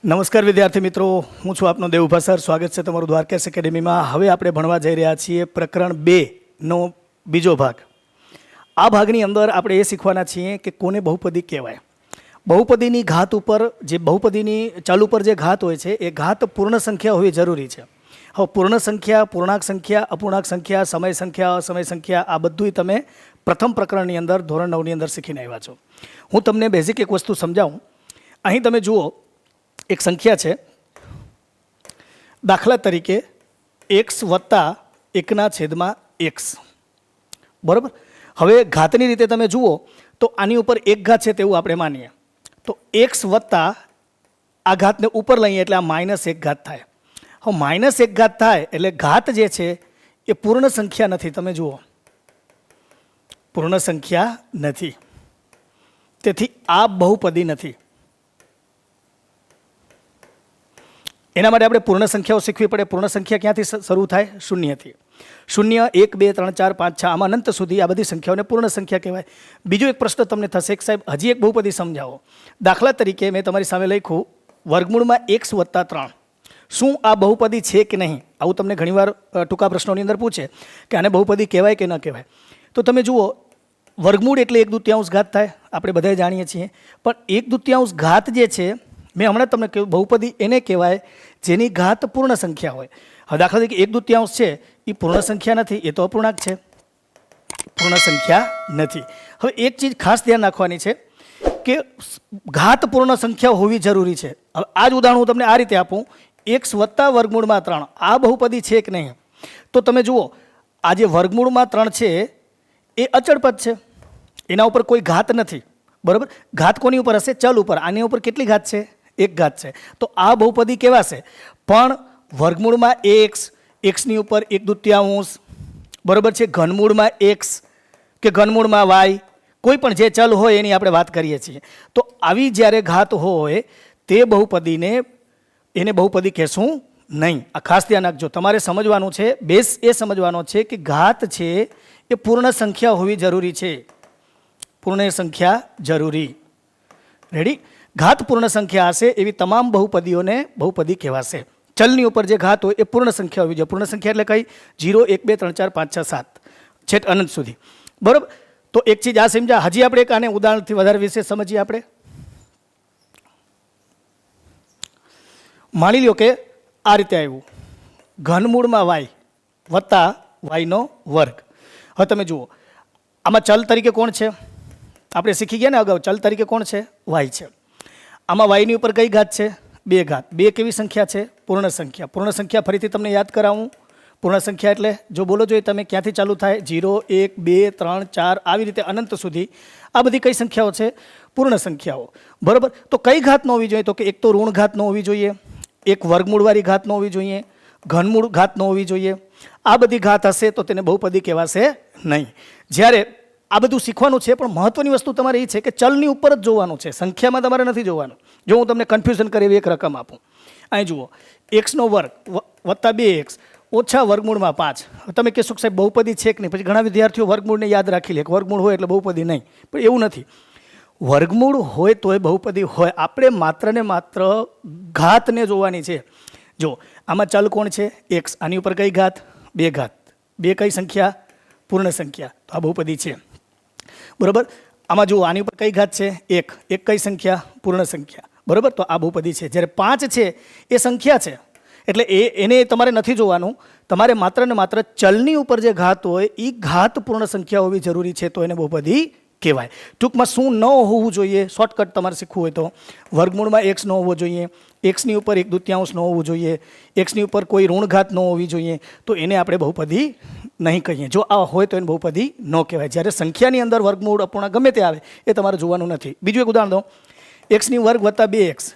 નમસ્કાર વિદ્યાર્થી મિત્રો, હું છું આપનો દેવુભા સર. સ્વાગત છે તમારું દ્વારકેશ એકેડેમીમાં. હવે આપણે ભણવા જઈ રહ્યા છીએ પ્રકરણ 2નો બીજો ભાગ. આ ભાગની અંદર આપણે એ શીખવાના છીએ કે કોને બહુપદી કહેવાય. બહુપદીની ઘાત ઉપર જે બહુપદીની ચલ ઉપર જે ઘાત હોય છે એ ઘાત પૂર્ણ સંખ્યા હોવી જરૂરી છે. હવે પૂર્ણ સંખ્યા, પૂર્ણાંક સંખ્યા, અપૂર્ણાંક સંખ્યા, સમય સંખ્યા, અસમય સંખ્યા આ બધું તમે પ્રથમ પ્રકરણની અંદર ધોરણ 9ની અંદર શીખીને આવ્યા છો. હું તમને બેઝિક એક વસ્તુ સમજાવું. અહીં તમે જુઓ, એક સંખ્યા છે, દાખલા તરીકે x વત્તા 1/x, બરાબર. હવે ઘાતની રીતે તમે જુઓ તો આની ઉપર એક ઘાત છે તેવું આપણે માનીએ તો x વત્તા આ ઘાતને ઉપર લઈએ એટલે આ -1 ઘાત થાય. હવે -1 ઘાત થાય એટલે ઘાત જે છે એ પૂર્ણ સંખ્યા નથી. તમે જુઓ, પૂર્ણ સંખ્યા નથી, તેથી આ બહુપદી નથી. એના માટે આપણે પૂર્ણ સંખ્યાઓ શીખવી પડે. પૂર્ણ સંખ્યા ક્યાંથી શરૂ થાય? શૂન્યથી. 0, 1, 2, 3, 4, 5, 6 આમાં અનંત સુધી આ બધી સંખ્યાઓને પૂર્ણ સંખ્યા કહેવાય. બીજો એક પ્રશ્ન તમને થશે કે સાહેબ હજી એક બહુપદી સમજાવો. દાખલા તરીકે મેં તમારી સામે લખ્યું વર્ગમૂળમાં x વત્તા 3. શું આ બહુપદી છે કે નહીં? આવું તમને ઘણીવાર ટૂંકા પ્રશ્નોની અંદર પૂછે કે આને બહુપદી કહેવાય કે ન કહેવાય. તો તમે જુઓ, વર્ગમૂળ એટલે 1/2 ઘાત થાય, આપણે બધા જાણીએ છીએ. પણ 1/2 ઘાત જે છે, મેં હમણાં તમને કહ્યું બહુપદી એને કહેવાય જેની ઘાત પૂર્ણ સંખ્યા હોય. હવે દાખલા તરીકે 1/2 છે એ પૂર્ણ સંખ્યા નથી, એ તો અપૂર્ણાંક છે, પૂર્ણ સંખ્યા નથી. હવે એક ચીજ ખાસ ધ્યાન રાખવાની છે કે ઘાત પૂર્ણ સંખ્યા હોવી જરૂરી છે. હવે આ જ ઉદાહરણ હું તમને આ રીતે આપું, x વત્તા વર્ગમૂળમાં 3 આ બહુપદી છે કે નહીં? તો તમે જુઓ, આ જે વર્ગમૂળમાં 3 છે એ અચળ પદ છે, એના ઉપર કોઈ ઘાત નથી, બરાબર. ઘાત કોની ઉપર હશે? ચલ ઉપર. આની ઉપર કેટલી ઘાત છે? 1 ઘાત છે. તો આ બહુપદી કહેવાશે. પણ વર્ગમૂળમાં x ની ઉપર 1/2, બરાબર છે, ઘનમૂળમાં x કે ઘનમૂળમાં y, કોઈ પણ જે ચલ હોય એની આપણે વાત કરીએ છીએ. તો આવી જ્યારે ઘાત હોય તે બહુપદીને એને બહુપદી કહેશું નહીં. આ ખાસ ધ્યાન રાખજો. તમારે સમજવાનું છે, બેઝ એ સમજવાનો છે કે ઘાત છે એ પૂર્ણ સંખ્યા હોવી જરૂરી છે. પૂર્ણ સંખ્યા જરૂરી. રેડી? ઘાત પૂર્ણ સંખ્યા હશે એવી તમામ બહુપદીઓને બહુપદી કહેવાશે. ચલની ઉપર જે ઘાત હોય એ પૂર્ણ સંખ્યા હોવી જોઈએ. પૂર્ણ સંખ્યા એટલે કઈ? 0, 1, 2, 3, 4, 5, 6, 7 છેક અનંત સુધી, બરાબર. તો એક ચીજ આ સમજા. હજી આપણે એક આને ઉદાહરણથી વધારે વિશે સમજીએ. આપણે માની લ્યો કે આ રીતે આવ્યું, ઘનમૂળમાં y વત્તા y નો વર્ગ. હવે તમે જુઓ, આમાં ચલ તરીકે કોણ છે? આપણે શીખી ગયા ને અગાઉ, ચલ તરીકે કોણ છે? y છે. આમાં y ની ઉપર કઈ ઘાત છે? 2 ઘાત. 2 કેવી સંખ્યા છે? પૂર્ણ સંખ્યા. પૂર્ણ સંખ્યા ફરીથી તમને યાદ કરાવું. પૂર્ણ સંખ્યા એટલે જો બોલો જોઈએ તમે ક્યાંથી ચાલુ થાય? 0, 1, 2, 3, 4 આવી રીતે અનંત સુધી આ બધી કઈ સંખ્યાઓ છે? પૂર્ણ સંખ્યાઓ, બરાબર. તો કઈ ઘાત ન હોવી જોઈએ? તો કે એક તો ઋણ ઘાત ન હોવી જોઈએ, એક વર્ગમૂળવાળી ઘાત ન હોવી જોઈએ, ઘનમૂળ ઘાત ન હોવી જોઈએ. આ બધી ઘાત હશે તો તેને બહુપદી કહેવાશે નહીં. જ્યારે આ બધું શીખવાનું છે, પણ મહત્વની વસ્તુ તમારે એ છે કે ચલની ઉપર જ જોવાનું છે, સંખ્યામાં તમારે નથી જોવાનું. જો હું તમને કન્ફ્યુઝન કરે એવી એક રકમ આપું, અહીં જુઓ, x² વત્તા 2x ઓછા વર્ગમૂળમાં 5. તમે કહેશો સાહેબ બહુપદી છે કે નહીં? પછી ઘણા વિદ્યાર્થીઓ વર્ગમૂળને યાદ રાખી લે, વર્ગમૂળ હોય એટલે બહુપદી નહીં. પણ એવું નથી. વર્ગમૂળ હોય તોય બહુપદી હોય. આપણે માત્ર ને માત્ર ઘાતને જોવાની છે. જો આમાં ચલ કોણ છે? x. આની ઉપર કઈ ઘાત? 2 ઘાત. 2 કઈ સંખ્યા? પૂર્ણ સંખ્યા. તો આ બહુપદી છે, બરાબર. આમાં જુઓ, આની ઉપર કઈ ઘાત છે? 1. 1 કઈ સંખ્યા? પૂર્ણ સંખ્યા, બરાબર. તો આ બહુપદી છે. જ્યારે 5 છે એ સંખ્યા છે, એટલે એને તમારે નથી જોવાનું. તમારે માત્ર ને માત્ર ચલની ઉપર જે ઘાત હોય એ ઘાત પૂર્ણ સંખ્યા હોવી જરૂરી છે, તો એને બહુપદી કહેવાય. ટૂંકમાં શું ન હોવું જોઈએ? શોર્ટકટ તમારે શીખવું હોય તો વર્ગમૂળમાં x ન હોવો જોઈએ, x ની ઉપર 1/2 ન હોવું જોઈએ, x ની ઉપર કોઈ ઋણ ઘાત ન હોવી જોઈએ, તો એને આપણે બહુપદી નહીં કહીએ. જો આ હોય તો એને બહુપદી ન કહેવાય. જ્યારે સંખ્યાની અંદર વર્ગમૂળ અપૂર્ણાંક ગમે તે આવે એ તમારે જોવાનું નથી. બીજું એક ઉદાહરણ દો, x² વત્તા 2x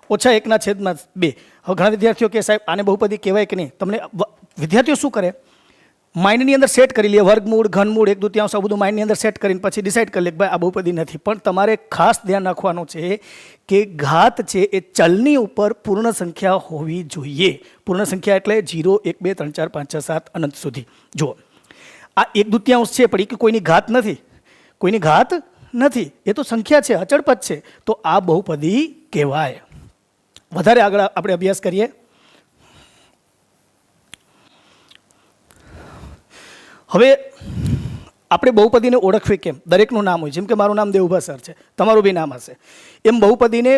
ઓછા 1/2. હવે ઘણા વિદ્યાર્થીઓ કે સાહેબ આને બહુપદી કહેવાય કે નહીં? તમને વિદ્યાર્થીઓ શું કરે? માઇન્ડની અંદર સેટ કરી લે, વર્ગમૂળ, ઘનમૂળ, 1/2 આ બધું માઇન્ડની અંદર સેટ કરીને પછી ડિસાઇડ કરી લે કે ભાઈ આ બહુપદી નથી. પણ તમારે ખાસ ધ્યાન રાખવાનું છે કે ઘાત છે એ ચલની ઉપર પૂર્ણ સંખ્યા હોવી જોઈએ. પૂર્ણ સંખ્યા એટલે 0, 1, 2, 3, 4, 5, 6, 7 અનંત સુધી. જુઓ, આ 1/2 છે પણ એ કોઈની ઘાત નથી, કોઈની ઘાત નથી, એ તો સંખ્યા છે, અચળ પદ છે, તો આ બહુપદી કહેવાય. વધારે આગળ આપણે અભ્યાસ કરીએ. હવે આપણે બહુપદીને ઓળખવી કેમ? દરેકનું નામ હોય, જેમ કે મારું નામ દેવુભા સર છે, તમારું બી નામ હશે. એમ બહુપદીને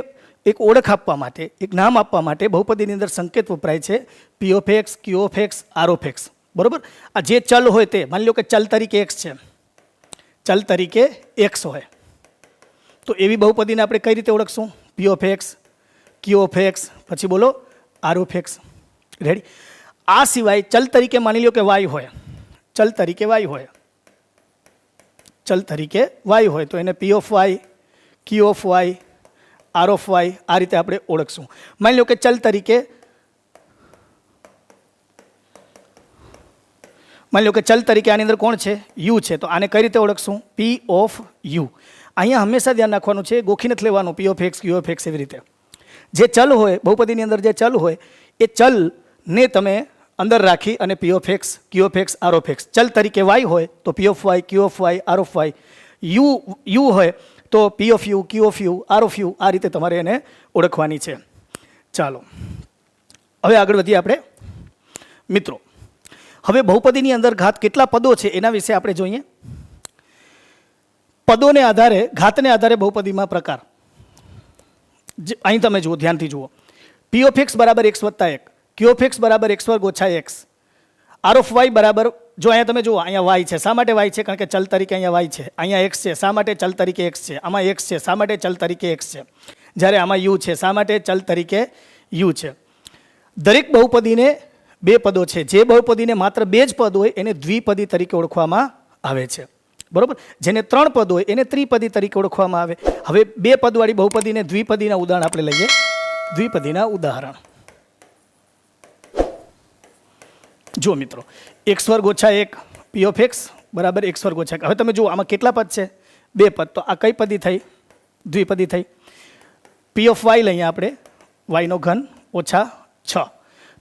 એક ઓળખ આપવા માટે, એક નામ આપવા માટે બહુપદીની અંદર સંકેત વપરાય છે P of X, Q of X, R of X. બરોબર? આ જે ચલ હોય તે, માની લો કે ચલ તરીકે એક્સ છે, ચલ તરીકે એક્સ હોય તો એવી બહુપદીને આપણે કઈ રીતે ઓળખશું? P of X, Q of X, પછી બોલો આર ઓફ એક્સ. રેડી? આ સિવાય ચલ તરીકે માની લો કે વાય હોય, ચલ તરીકે વાય હોય, ચલ તરીકે વાય હોય તો એને P of Y, Q of Y, R of Y આ રીતે આપણે ઓળખશું. માની લો કે ચલ તરીકે આની અંદર કોણ છે? યુ છે, તો આને કઈ રીતે ઓળખશું? P of you. અહીંયા હંમેશા ધ્યાન રાખવાનું છે, ગોખી નથી લેવાનું પી of X, Q of x એવી રીતે. જે ચલ હોય બહુપદીની અંદર, જે ચલ હોય એ ચલને તમે અંદર રાખી અને P of X, Q of X, R of X. ચલ તરીકે વાય હોય તો P of Y, Q of Y, R of Y. U હોય તો P of U, Q of U, R of U આ રીતે તમારે એને ઓળખવાની છે. ચાલો હવે આગળ વધીએ આપણે મિત્રો. હવે બહુપદીની અંદર ઘાત કેટલા પદો છે એના વિશે આપણે જોઈએ. પદોને આધારે, ઘાતને આધારે બહુપદીમાં પ્રકાર. અહીં તમે જુઓ, ધ્યાનથી જુઓ. પી ઓફ એક્સ બરાબર એક્સ વત્તા એક, ક્યુ ઓફ એક્સ બરાબર એક્સ વર્ગ ઓછા એક્સ, આર ઓફ વાય બરાબર, જો અહીંયા તમે જુઓ, અહીંયા વાય છે. શા માટે વાય છે? કારણ કે ચલ તરીકે અહીંયા વાય છે. અહીંયા એક્સ છે, શા માટે? ચલ તરીકે એક્સ છે. આમાં એક્સ છે, શા માટે? ચલ તરીકે એક્સ છે. જ્યારે આમાં યુ છે, શા માટે? ચલ તરીકે યુ છે. દરેક બહુપદીને બે પદો છે. જે બહુપદીને માત્ર બે જ પદ હોય એને દ્વિપદી તરીકે ઓળખવામાં આવે છે. બરોબર? જેને ત્રણ પદ હોય એને ત્રિપદી તરીકે ઓળખવામાં આવે. હવે બે પદવાળી બહુપદીને દ્વિપદીના ઉદાહરણ આપણે લઈએ. દ્વિપદીના ઉદાહરણ જો મિત્રો, એક્સ વર્ગ ઓછા એક, પી ઓફ એક્સ બરાબર એક્સ વર્ગ ઓછા એક. હવે તમે જુઓ આમાં કેટલા પદ છે? બે પદ. તો આ કઈ પદી થઈ? દ્વિપદી થઈ. પી ઓફ વાય લઈએ આપણે, વાયનો ઘન ઓછા 6.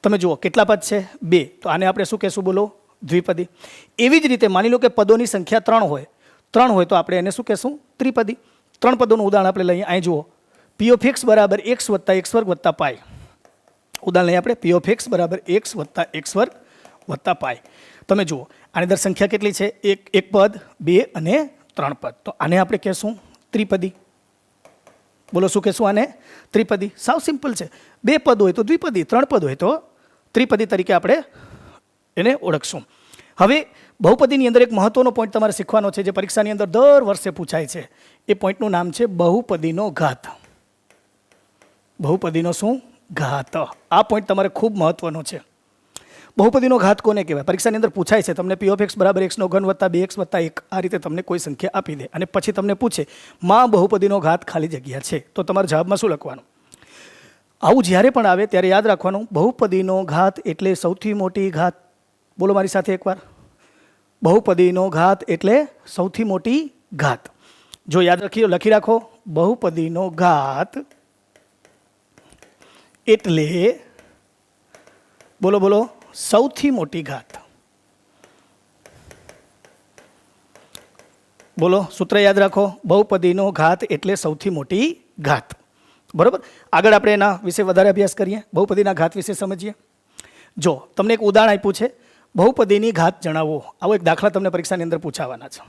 તમે જુઓ કેટલા પદ છે? બે. તો આને આપણે શું કહેશું? બોલો, દ્વિપદી. એવી જ રીતે માની લો કે પદોની સંખ્યા 3 હોય તો આપણે એને શું કહેશું? ત્રિપદી. 3 પદોનું ઉદાહરણ આપણે લઈએ. અહીં જુઓ, પી ઓફ એક્સ બરાબર એક્સ વત્તા એક્સ વર્ગ વત્તા પાય. ઉદાહરણ લઈએ આપણે, પી ઓફ એક્સ બરાબર એક્સ વત્તા એક્સ વર્ગ વત્તા પાય. તમે જુઓ આની અંદર સંખ્યા કેટલી છે? એક પદ, 2 અને 3 પદ. તો આને આપણે કહેશું ત્રિપદી. બોલો શું કહેશું આને? ત્રિપદી. સાવ સિમ્પલ છે. 2 પદ હોય તો દ્વિપદી, 3 પદ હોય તો ત્રિપદી તરીકે આપણે એને ઓળખશું. હવે બહુપદીની અંદર એક મહત્વનો પોઈન્ટ તમારે શીખવાનો છે, જે પરીક્ષાની અંદર દર વર્ષે પૂછાય છે. એ પોઈન્ટનું નામ છે બહુપદીનો ઘાત. બહુપદીનો શું? ઘાત. આ પોઈન્ટ તમારે ખૂબ મહત્વનો છે. બહુપદીનો ઘાત કોને કહેવાય? પરીક્ષાની અંદર પૂછાય છે. તમને પી ઓફ એક્સ બરાબર એક્સનો ઘન વત્તા 2x વત્તા 1 આ રીતે તમને કોઈ સંખ્યા આપી દે અને પછી તમને પૂછે માં બહુપદીનો ઘાત ખાલી જગ્યા છે, તો તમારા જવાબમાં શું લખવાનું? આવું જ્યારે પણ આવે ત્યારે યાદ રાખવાનું, બહુપદીનો ઘાત એટલે સૌથી મોટી ઘાત. બોલો મારી સાથે એકવાર, બહુપદીનો ઘાત એટલે સૌથી મોટી ઘાત. જો યાદ લખી રાખો, બહુપદીનો ઘાત એટલે બોલો બોલો સૌથી મોટી ઘાત. બોલો, સૂત્ર યાદ રાખો, બહુપદીનો ઘાત એટલે સૌથી મોટી ઘાત. બરોબર? આગળ આપણે એના વિશે વધારે અભ્યાસ કરીએ, બહુપદીના ઘાત વિશે સમજીએ. જો તમને એક ઉદાહરણ આપ્યું છે, બહુપદીની ઘાત જણાવો. આવો એક દાખલા તમને પરીક્ષાની અંદર પૂછાવાના છે.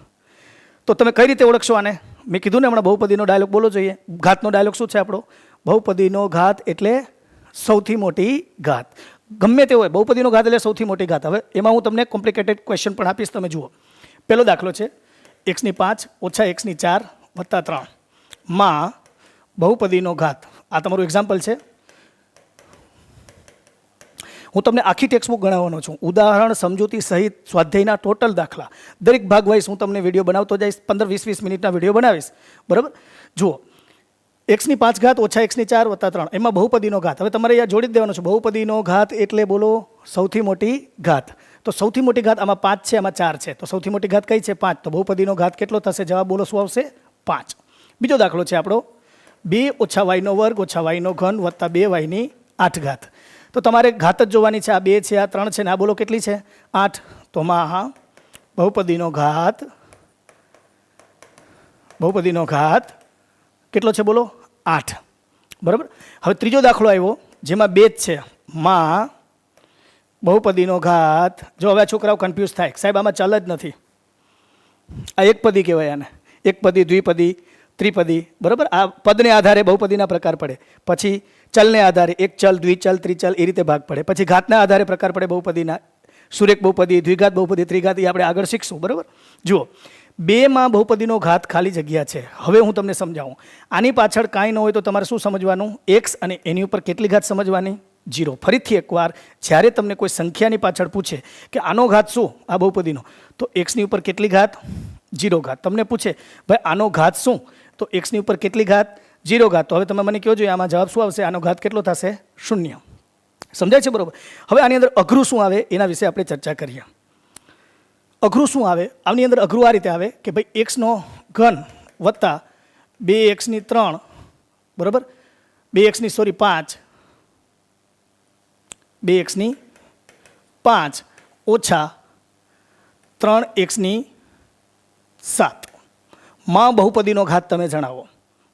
તો તમે કઈ રીતે ઓળખશો આને? મેં કીધું ને હમણાં, બહુપદીનો ડાયલોગ બોલો જોઈએ. ઘાતનો ડાયલોગ શું છે આપણો? બહુપદીનો ઘાત એટલે સૌથી મોટી ઘાત. ગમે તે હોય, બહુપદીનો ઘાત એટલે સૌથી મોટી ઘાત. હવે એમાં હું તમને કોમ્પ્લિકેટેડ ક્વેશ્ચન પણ આપીશ. તમે જુઓ, પહેલો દાખલો છે x5 ઓછા x4 વત્તા 3 માં બહુપદીનો ઘાત. આ તમારું એક્ઝામ્પલ છે. હું તમને આખી ટેક્સ્ટબુક ગણાવવાનો છું, ઉદાહરણ સમજૂતી સહિત સ્વાધ્યાયના ટોટલ દાખલા દરેક ભાગ વાઇઝ હું તમને વિડીયો બનાવતો જઈશ. 15-20 મિનિટના વિડીયો બનાવીશ. બરાબર? જુઓ, x5 ઘાત ઓછા x4 વત્તા 3 એમાં બહુપદીનો ઘાત. હવે તમારે અહીંયા જોડી જ દેવાનો છે. બહુપદીનો ઘાત એટલે બોલો સૌથી મોટી ઘાત. તો સૌથી મોટી ઘાત આમાં 5 છે, આમાં 4 છે. તો સૌથી મોટી ઘાત કઈ છે? 5. તો બહુપદીનો ઘાત કેટલો થશે? જવાબ બોલો શું આવશે? 5. બીજો દાખલો છે આપણો, 2 ઓછા વાયનો વર્ગ ઓછા વાયનો ઘન વત્તા 2y ની 8 ઘાત. તો તમારે ઘાત જ જોવાની છે. આ 2 છે, આ 3 છે ને આ બોલો કેટલી છે? 8. તો માં બહુપદીનો ઘાત કેટલો છે? બોલો 8. બરાબર. હવે ત્રીજો દાખલો આવ્યો જેમાં 2 જ છે. માં બહુપદીનો ઘાત. જો હવે છોકરાઓ કન્ફ્યુઝ થાય, સાહેબ આમાં ચલ જ નથી, આ એકપદી કહેવાય આને. એકપદી, દ્વિપદી, ત્રિપદી. બરાબર. આ પદને આધારે બહુપદીના પ્રકાર પડે, પછી ચલને આધારે એક ચલ, દ્વિચલ, ત્રિચલ એ રીતે ભાગ પડે, પછી ઘાતના આધારે પ્રકાર પડે બહુપદીના. સુરેખ બહુપદી, દ્વિઘાત બહુપદી, ત્રિઘાત એ આપણે આગળ શીખશું. બરાબર. જુઓ, 2માં બહુપદીનો ઘાત ખાલી જગ્યા છે. હવે હું તમને સમજાવું. આની પાછળ કાંઈ ન હોય તો તમારે શું સમજવાનું? x અને એની ઉપર કેટલી ઘાત સમજવાની? 0. ફરીથી એકવાર, જ્યારે તમને કોઈ સંખ્યાની પાછળ પૂછે કે આનો ઘાત શું, આ બહુપદીનો, તો x ની ઉપર કેટલી ઘાત? 0 ઘાત. તમને પૂછે ભાઈ આનો ઘાત શું, તો x ની ઉપર કેટલી ઘાત? 0 ઘાત. તો હવે તમે મને કહો જોઈએ આમાં જવાબ શું આવશે? આનો ઘાત કેટલો થશે? 0. સમજાય છે? બરોબર. હવે આની અંદર અઘરું શું આવે એના વિશે આપણે ચર્ચા કરીએ. અઘરું શું આવે? આની અંદર અઘરું આ રીતે આવે કે ભાઈ x નો ઘન વત્તા 2x3, બરાબર, 5 2x5 ઓછા 3x7 માં બહુપદીનો ઘાત તમે જણાવો.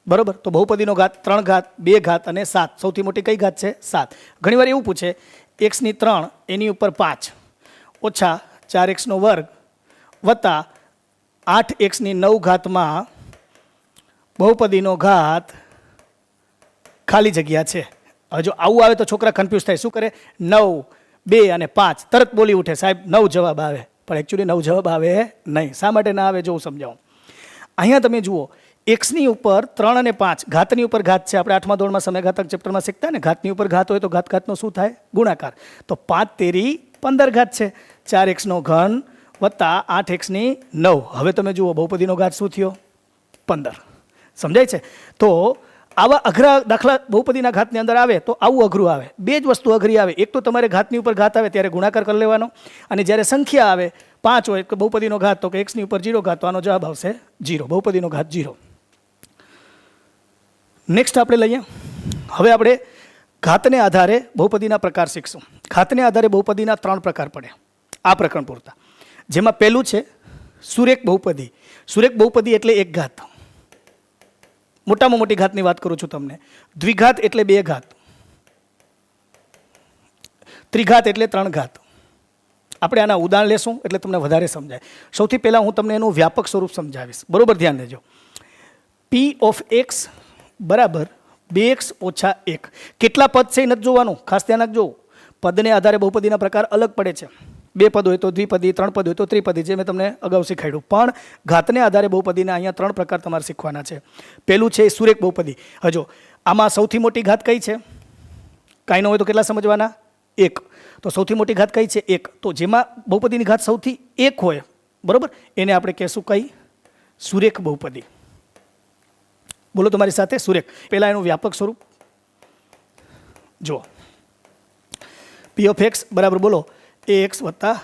બરાબર. તો બહુપદીનો ઘાત 3 ઘાત, 2 ઘાત અને 7. સૌથી મોટી કઈ ઘાત છે? 7. ઘણીવાર એવું પૂછે x3 એની ઉપર 5 ઓછા 4x² વત્તા 8x9 ઘાતમાં બહુપદીનો ઘાત ખાલી જગ્યા છે. હવે જો આવું આવે તો છોકરા કન્ફ્યુઝ થાય. શું કરે? 9, 2 અને 5 તરત બોલી ઉઠે સાહેબ 9 જવાબ આવે, પણ એકચ્યુઅલી 9 જવાબ આવે નહીં. શા માટે ના આવે જો હું સમજાવું. અહીંયા તમે જુઓ, x ની ઉપર 3 અને 5 ઘાતની ઉપર ઘાત છે. આપણે 8મા ધોરણમાં સમયઘાતક ચેપ્ટરમાં શીખતા ને, ઘાતની ઉપર ઘાત હોય તો ઘાતનો શું થાય? ગુણાકાર. તો 5 તેરી 15 ઘાત છે. 4x નો ઘન વત્તા 8x9. હવે તમે જુઓ બહુપદીનો ઘાત શું થયો? 15. સમજાય છે? તો આવા અઘરા દાખલા બહુપદીના ઘાતની અંદર આવે તો આવું અઘરું આવે. 2 જ વસ્તુ અઘરી આવે. એક તો તમારે ઘાતની ઉપર ઘાત આવે ત્યારે ગુણાકાર કરી લેવાનો, અને જ્યારે સંખ્યા આવે 5 હોય કે બહુપદીનો ઘાત, તો કે x ની ઉપર 0 ઘાત, તો આનો જવાબ આવશે 0. બહુપદીનો ઘાત 0. નેક્સ્ટ આપણે લઈએ. હવે આપણે ઘાતને આધારે બહુપદીના પ્રકાર શીખશું. ઘાતને આધારે બહુપદીના 3 પ્રકાર પડે આ પ્રકરણ પૂરતા. જેમાં પહેલું છે સુરેખ બહુપદી. સુરેખ બહુપદી એટલે એક ઘાત, મોટામાં મોટી ઘાતની વાત કરું છું તમને. દ્વિઘાત એટલે 2 ઘાત, ત્રિઘાત એટલે 3 ઘાત. આપણે આના ઉદાહરણ લેશું એટલે તમને વધારે સમજાય. સૌથી પહેલાં હું તમને એનું વ્યાપક સ્વરૂપ સમજાવીશ. બરોબર, ધ્યાન દેજો. p ઓફ x બરાબર 2x ઓછા 1. કેટલા પદ છે એ નથી જોવાનું, ખાસ ધ્યાન રાખજો. પદને આધારે બહુપદીના પ્રકાર અલગ પડે છે. 2 પદ હોય તો દ્વિપદી, 3 પદ હોય તો ત્રિપદી, જે મેં તમને અગાઉ શીખવાડ્યું. પણ ઘાતને આધારે બહુપદીના અહીંયા 3 પ્રકાર તમારે શીખવાના છે. પહેલું છે સુરેખ બહુપદી. હજો આમાં સૌથી મોટી ઘાત કઈ છે? કાંઈ ન હોય તો કેટલા સમજવાના? 1. તો સૌથી મોટી ઘાત કઈ છે? 1. તો જેમાં બહુપદીની ઘાત સૌથી 1 હોય, બરોબર, એને આપણે કહેશું કઈ? સુરેખ બહુપદી. બોલો તમારી સાથે, સુરેખ. પહેલા એનું વ્યાપક સ્વરૂપ જુઓ. p ઓફ x બરાબર બોલો ax વત્તા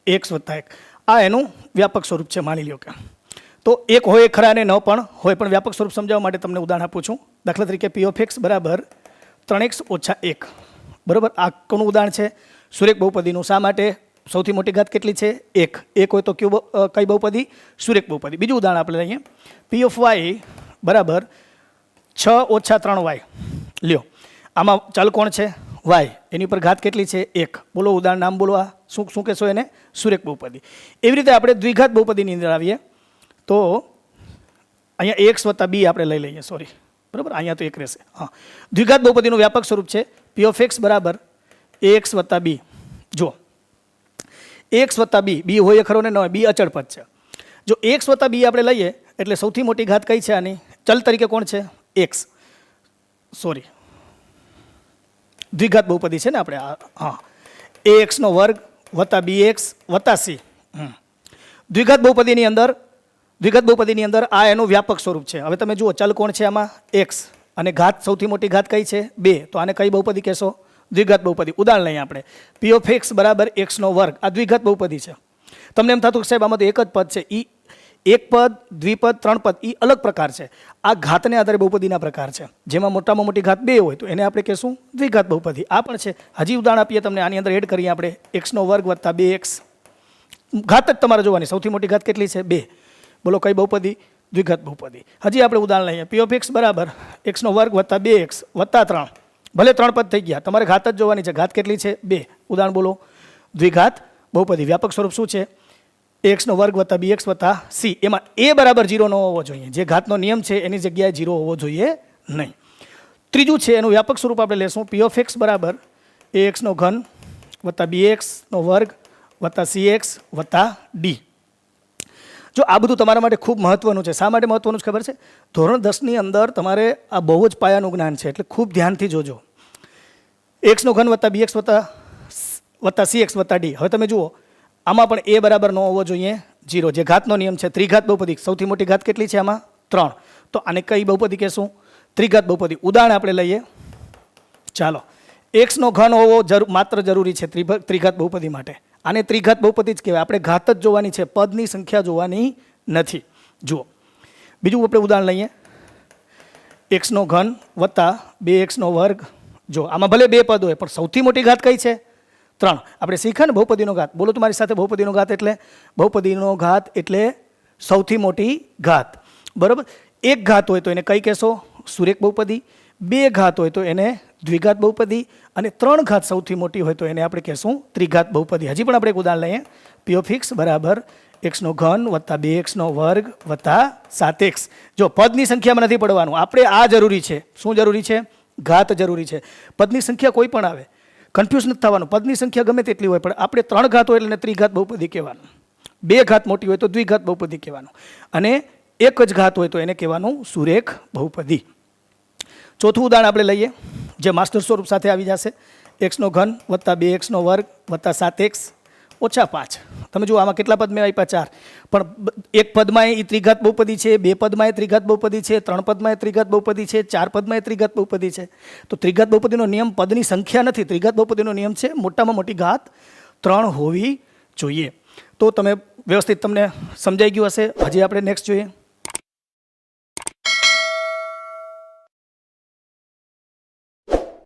1. આ એનું વ્યાપક સ્વરૂપ છે. માની લ્યો કે તો 1 હોય ખરા અને ન પણ હોય, પણ વ્યાપક સ્વરૂપ સમજાવવા માટે તમને ઉદાહરણ આપું છું. દાખલા તરીકે p ઓફ x બરાબર 3x ઓછા 1. બરાબર. આ કોનું ઉદાહરણ છે? સુરેખ બહુપદીનું. શા માટે? સૌથી મોટી ઘાત કેટલી છે? 1. 1 હોય તો કઈ બહુપદી? સુરેખ બહુપદી. બીજું ઉદાહરણ આપણે લઈએ. p ઓફ y બરાબર 6 ઓછા 3y. લ્યો, આમાં ચલ કોણ છે? y. એની ઉપર ઘાત કેટલી છે? 1. બોલો ઉદાહરણ, નામ બોલો. આ શું કહેશો એને? સુરેખ બહુપદી. એવી રીતે આપણે દ્વિઘાત બહુપદીની અંદર આવીએ તો અહીંયા x વત્તા b આપણે લઈ લઈએ. સોરી, બરાબર, અહીંયા તો 1 રહેશે. હા, દ્વિઘાત બહુપદીનું વ્યાપક સ્વરૂપ છે p ઓફ x બરાબર ax વત્તા b. જો ax વત્તા b, b હોય ખરો ને? ન હોય, b અચળ પદ છે. જો x વત્તા b આપણે લઈએ એટલે સૌથી મોટી ઘાત કઈ છે આની? ચલ તરીકે કોણ છે? x. સોરી, દ્વિઘાત બહુપદી છે ને આપણે. હા, ax² વત્તા bx વત્તા c. દ્વિઘાત બહુપદીની અંદર આ એનું વ્યાપક સ્વરૂપ છે. હવે તમે જુઓ ચલ કોણ છે આમાં? x. અને ઘાત સૌથી મોટી ઘાત કઈ છે? 2. તો આને કઈ બહુપદી કહેશો? દ્વિઘાત બહુપદી. ઉદાહરણ લઈએ આપણે. p ઓફ x બરાબર x². આ દ્વિઘાત બહુપદી છે. તમને એમ થતું કે સાહેબ આમાં તો એક જ પદ છે. ઈ એક પદ, દ્વિપદ, 3 પદ એ અલગ પ્રકાર છે. આ ઘાતને આધારે બહુપદીના પ્રકાર છે. જેમાં મોટામાં મોટી ઘાત 2 હોય તો એને આપણે કહેશું દ્વિઘાત બહુપદી. આ પણ છે. હજી ઉદાહરણ આપીએ તમને. આની અંદર એડ કરીએ આપણે. x² વત્તા 2x. ઘાત જ તમારે જોવાની. સૌથી મોટી ઘાત કેટલી છે? 2. બોલો કઈ બહુપદી? દ્વિઘાત બહુપદી. હજી આપણે ઉદાહરણ લઈએ. પી ઓફ એક્સ બરાબર એક્સનો વર્ગ વત્તા 2x વત્તા 3. ભલે 3 પદ થઈ ગયા, તમારે ઘાત જ જોવાની છે. ઘાત કેટલી છે? 2. ઉદાહરણ બોલો. દ્વિઘાત બહુપદી. વ્યાપક સ્વરૂપ શું છે? એક્સનો વર્ગ વત્તા bx વત્તા c. એમાં a બરાબર 0 ન હોવો જોઈએ. જે ઘાતનો નિયમ છે એની જગ્યાએ 0 હોવો જોઈએ નહીં. ત્રીજું છે એનું વ્યાપક સ્વરૂપ આપણે લેશું. પી ઓફ એક્સ બરાબર ax નો ઘન વત્તા bx નો વર્ગ વત્તા cx વત્તા d. જો આ બધું તમારા માટે ખૂબ મહત્વનું છે. શા માટે મહત્વનું છે ખબર છે? ધોરણ 10ની અંદર તમારે આ બહુ જ પાયાનું જ્ઞાન છે, એટલે ખૂબ ધ્યાનથી જોજો. એક્સનો ઘન વત્તા bx વત્તા cx વત્તા d. હવે તમે જુઓ, આમાં પણ a બરાબર ન હોવો જોઈએ 0. જે ઘાતનો નિયમ છે, ત્રિઘાત બહુપદી. સૌથી મોટી ઘાત કેટલી છે આમાં? 3. તો આને કઈ બહુપદી કહેશું? ત્રિઘાત બહુપદી. ઉદાહરણ આપણે લઈએ. ચાલો, એક્સનો ઘન હોવો માત્ર જરૂરી છે ત્રિઘાત બહુપદી માટે. આને ત્રિઘાત બહુપદી જ કહેવાય. આપણે ઘાત જ જોવાની છે, પદની સંખ્યા જોવાની નથી. જુઓ, બીજું આપણે ઉદાહરણ લઈએ. એક્સનો ઘન વત્તા 2x નો વર્ગ. જો આમાં ભલે 2 પદ હોય, પણ સૌથી મોટી ઘાત કઈ છે? 3. આપણે શીખ્યા ને બહુપદીનો ઘાત. બોલો તમારી સાથે, બહુપદીનો ઘાત એટલે? બહુપદીનો ઘાત એટલે સૌથી મોટી ઘાત. બરાબર. એક ઘાત હોય તો એને કઈ કહેશો? સુરેખ બહુપદી. 2 ઘાત હોય તો એને દ્વિઘાત બહુપદી. અને 3 ઘાત સૌથી મોટી હોય તો એને આપણે કહેશું ત્રિઘાત બહુપદી. હજી પણ આપણે એક ઉદાહરણ લઈએ. પી ઓફ એક્સ બરાબર એક્સનો ઘન વત્તા 2x નો વર્ગ વત્તા 7x. જો પદની સંખ્યામાં નથી પડવાનું, આપણે આ જરૂરી છે. શું જરૂરી છે? ઘાત જરૂરી છે. પદની સંખ્યા કોઈ પણ આવે, કન્ફ્યુઝ નથી થવાનું. પદની સંખ્યા ગમે તેટલી હોય, પણ આપણે 3 ઘાત હોય એટલે ત્રિઘાત બહુપદી કહેવાનું. 2 ઘાત મોટી હોય તો દ્વિઘાત બહુપદી કહેવાનું. અને એક જ ઘાત હોય તો એને કહેવાનું સુરેખ બહુપદી. ચોથું ઉદાહરણ આપણે લઈએ, જે માસ્ટર સ્વરૂપ સાથે આવી જશે. એક્સનો ઘન વત્તા 2x નો વર્ગ વત્તા 7x ઓછા 5. તમે જુઓ, આમાં કેટલા પદ મેં આપ્યા? 4. પણ એક પદમાં એ ત્રિઘાત બહુપદી છે, 2 પદમાં એ ત્રિઘાત બહુપદી છે, 3 પદમાં એ ત્રિઘાત બહુપદી છે, 4 પદમાં એ ત્રિઘાત બહુપદી છે. તો ત્રિઘાત બહુપદીનો નિયમ પદની સંખ્યા નથી. ત્રિઘાત બહુપદીનો નિયમ છે મોટામાં મોટી ઘાત 3 હોવી જોઈએ. તો તમે વ્યવસ્થિત તમને સમજાઈ ગયું હશે. હજી આપણે નેક્સ્ટ જોઈએ.